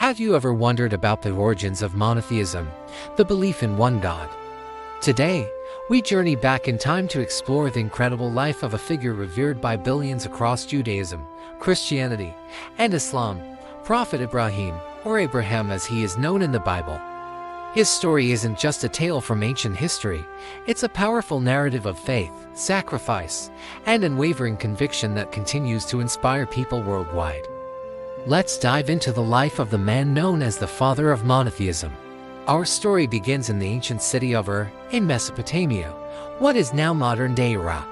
Have you ever wondered about the origins of monotheism, the belief in one God? Today, we journey back in time to explore the incredible life of a figure revered by billions across Judaism, Christianity, and Islam, Prophet Ibrahim, or Abraham as he is known in the Bible. His story isn't just a tale from ancient history, it's a powerful narrative of faith, sacrifice, and unwavering conviction that continues to inspire people worldwide. Let's dive into the life of the man known as the father of monotheism. Our story begins in the ancient city of Ur, in Mesopotamia, what is now modern-day Iraq.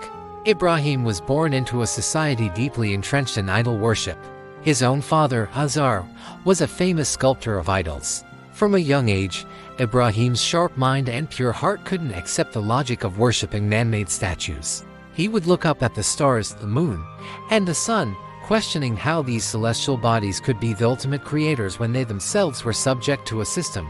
Ibrahim was born into a society deeply entrenched in idol worship. His own father, Azar, was a famous sculptor of idols. From a young age, Ibrahim's sharp mind and pure heart couldn't accept the logic of worshipping man-made statues. He would look up at the stars, the moon, and the sun, questioning how these celestial bodies could be the ultimate creators when they themselves were subject to a system,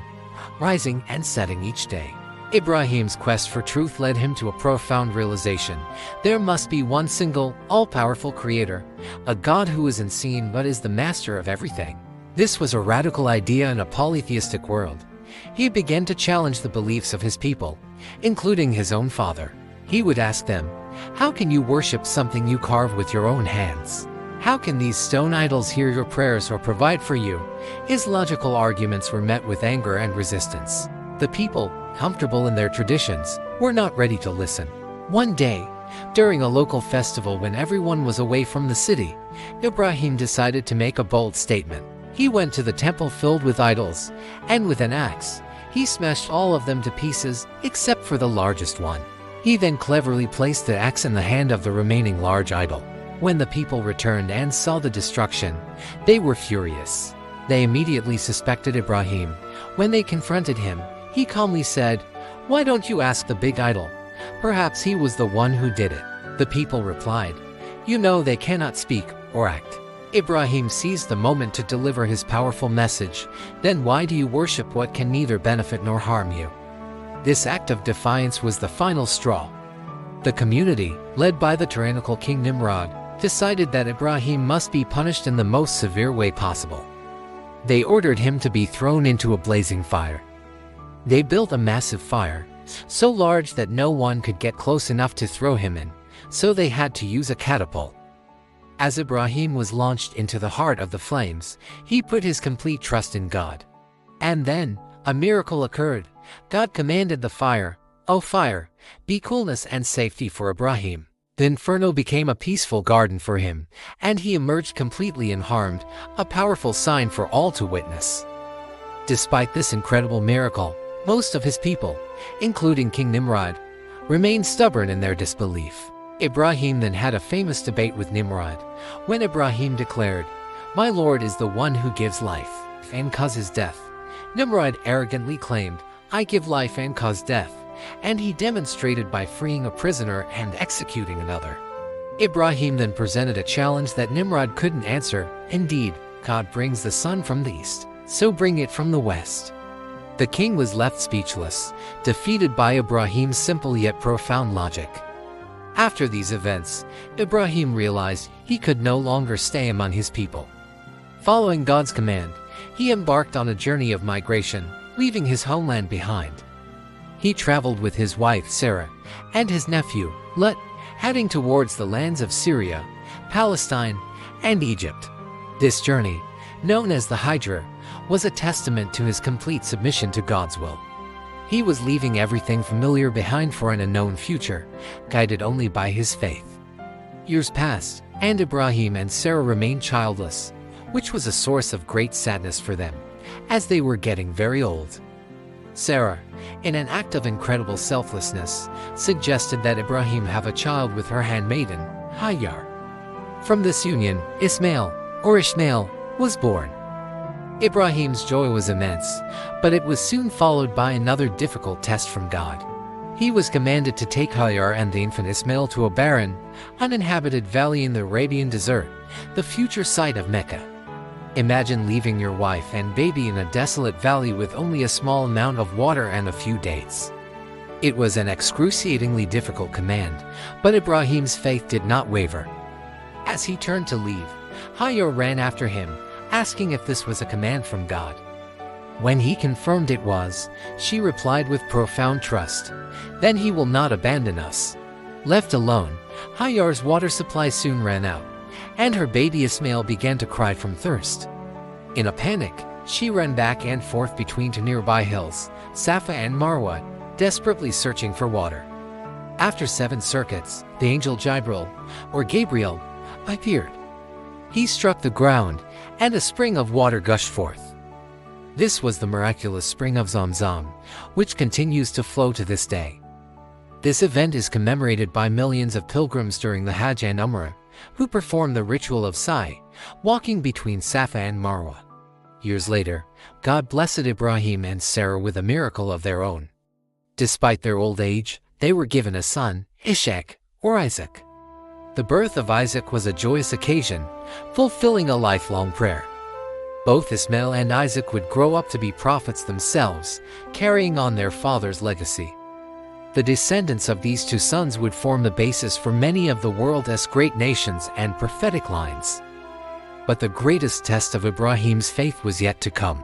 rising and setting each day. Ibrahim's quest for truth led him to a profound realization. There must be one single, all-powerful creator, a God who is unseen but is the master of everything. This was a radical idea in a polytheistic world. He began to challenge the beliefs of his people, including his own father. He would ask them, "How can you worship something you carve with your own hands? How can these stone idols hear your prayers or provide for you?" His logical arguments were met with anger and resistance. The people, comfortable in their traditions, were not ready to listen. One day, during a local festival when everyone was away from the city, Ibrahim decided to make a bold statement. He went to the temple filled with idols, and with an axe, he smashed all of them to pieces except for the largest one. He then cleverly placed the axe in the hand of the remaining large idol. When the people returned and saw the destruction, they were furious. They immediately suspected Ibrahim. When they confronted him, he calmly said, "Why don't you ask the big idol? Perhaps he was the one who did it." The people replied, "You know they cannot speak or act." Ibrahim seized the moment to deliver his powerful message. "Then why do you worship what can neither benefit nor harm you?" This act of defiance was the final straw. The community, led by the tyrannical King Nimrod, decided that Ibrahim must be punished in the most severe way possible. They ordered him to be thrown into a blazing fire. They built a massive fire, so large that no one could get close enough to throw him in, so they had to use a catapult. As Ibrahim was launched into the heart of the flames, he put his complete trust in God. And then, a miracle occurred. God commanded the fire, "O fire, be coolness and safety for Ibrahim." The inferno became a peaceful garden for him, and he emerged completely unharmed, a powerful sign for all to witness. Despite this incredible miracle, most of his people, including King Nimrod, remained stubborn in their disbelief. Ibrahim then had a famous debate with Nimrod, when Ibrahim declared, "My Lord is the one who gives life and causes death." Nimrod arrogantly claimed, "I give life and cause death," and he demonstrated by freeing a prisoner and executing another. Ibrahim then presented a challenge that Nimrod couldn't answer. "Indeed, God brings the sun from the east, so bring it from the west." The king was left speechless, defeated by Ibrahim's simple yet profound logic. After these events, Ibrahim realized he could no longer stay among his people. Following God's command, he embarked on a journey of migration, leaving his homeland behind. He traveled with his wife Sarah and his nephew Lot, heading towards the lands of Syria, Palestine, and Egypt. This journey, known as the Hijrah, was a testament to his complete submission to God's will. He was leaving everything familiar behind for an unknown future, guided only by his faith. Years passed, and Ibrahim and Sarah remained childless, which was a source of great sadness for them, as they were getting very old. Sarah, in an act of incredible selflessness, suggested that Ibrahim have a child with her handmaiden, Hagar. From this union, Ismail, or Ishmael, was born. Ibrahim's joy was immense, but it was soon followed by another difficult test from God. He was commanded to take Hagar and the infant Ismail to a barren, uninhabited valley in the Arabian desert, the future site of Mecca. Imagine leaving your wife and baby in a desolate valley with only a small amount of water and a few dates. It was an excruciatingly difficult command, but Ibrahim's faith did not waver. As he turned to leave, Hagar ran after him, asking if this was a command from God. When he confirmed it was, she replied with profound trust, "Then he will not abandon us." Left alone, Hajar's water supply soon ran out, and her baby Ismail began to cry from thirst. In a panic, she ran back and forth between two nearby hills, Safa and Marwa, desperately searching for water. After 7 circuits, the angel Gabriel, appeared. He struck the ground, and a spring of water gushed forth. This was the miraculous spring of Zamzam, which continues to flow to this day. This event is commemorated by millions of pilgrims during the Hajj and Umrah, who perform the ritual of Sa'i, walking between Safa and Marwa. Years later, God blessed Ibrahim and Sarah with a miracle of their own. Despite their old age, they were given a son, Ishaq, or Isaac. The birth of Isaac was a joyous occasion, fulfilling a lifelong prayer. Both Ismail and Isaac would grow up to be prophets themselves, carrying on their father's legacy. The descendants of these 2 sons would form the basis for many of the world's great nations and prophetic lines. But the greatest test of Ibrahim's faith was yet to come.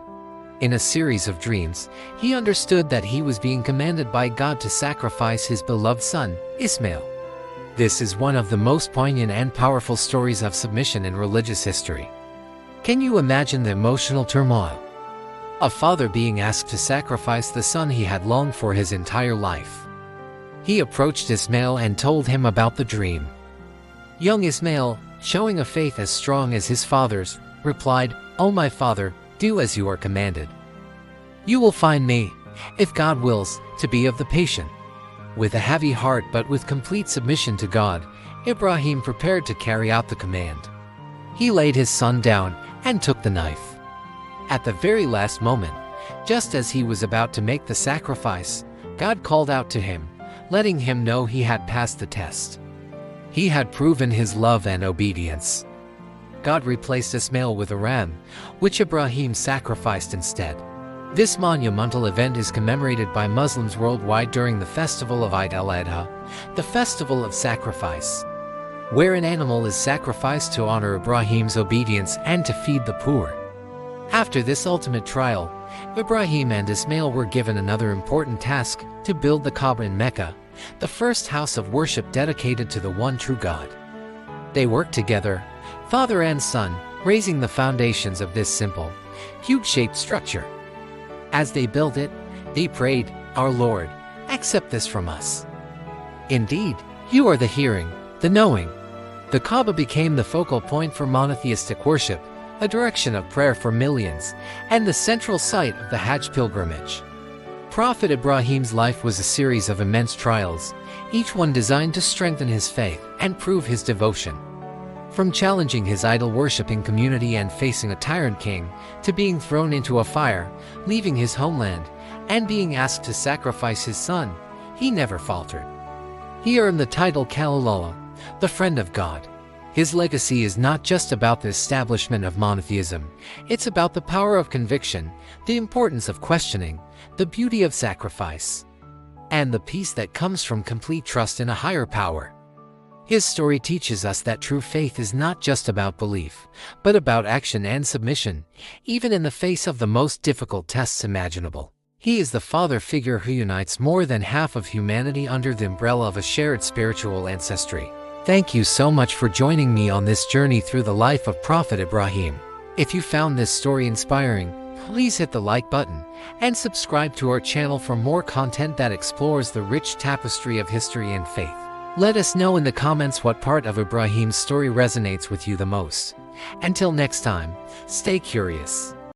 In a series of dreams, he understood that he was being commanded by God to sacrifice his beloved son, Ismail. This is one of the most poignant and powerful stories of submission in religious history. Can you imagine the emotional turmoil? A father being asked to sacrifice the son he had longed for his entire life. He approached Ismail and told him about the dream. Young Ismail, showing a faith as strong as his father's, replied, "O my father, do as you are commanded. You will find me, if God wills, to be of the patient." With a heavy heart but with complete submission to God, Ibrahim prepared to carry out the command. He laid his son down and took the knife. At the very last moment, just as he was about to make the sacrifice, God called out to him, letting him know he had passed the test. He had proven his love and obedience. God replaced Ismail with a ram, which Ibrahim sacrificed instead. This monumental event is commemorated by Muslims worldwide during the festival of Eid al-Adha, the festival of sacrifice, where an animal is sacrificed to honor Ibrahim's obedience and to feed the poor. After this ultimate trial, Ibrahim and Ismail were given another important task: to build the Kaaba in Mecca, the first house of worship dedicated to the one true God. They worked together, father and son, raising the foundations of this simple, cube-shaped structure. As they built it, they prayed, "Our Lord, accept this from us. Indeed, you are the hearing, the knowing." The Kaaba became the focal point for monotheistic worship, a direction of prayer for millions, and the central site of the Hajj pilgrimage. Prophet Ibrahim's life was a series of immense trials, each one designed to strengthen his faith and prove his devotion. From challenging his idol-worshipping community and facing a tyrant king, to being thrown into a fire, leaving his homeland, and being asked to sacrifice his son, he never faltered. He earned the title Khalilullah, the friend of God. His legacy is not just about the establishment of monotheism, it's about the power of conviction, the importance of questioning, the beauty of sacrifice, and the peace that comes from complete trust in a higher power. His story teaches us that true faith is not just about belief, but about action and submission, even in the face of the most difficult tests imaginable. He is the father figure who unites more than half of humanity under the umbrella of a shared spiritual ancestry. Thank you so much for joining me on this journey through the life of Prophet Ibrahim. If you found this story inspiring, please hit the like button and subscribe to our channel for more content that explores the rich tapestry of history and faith. Let us know in the comments what part of Ibrahim's story resonates with you the most. Until next time, stay curious.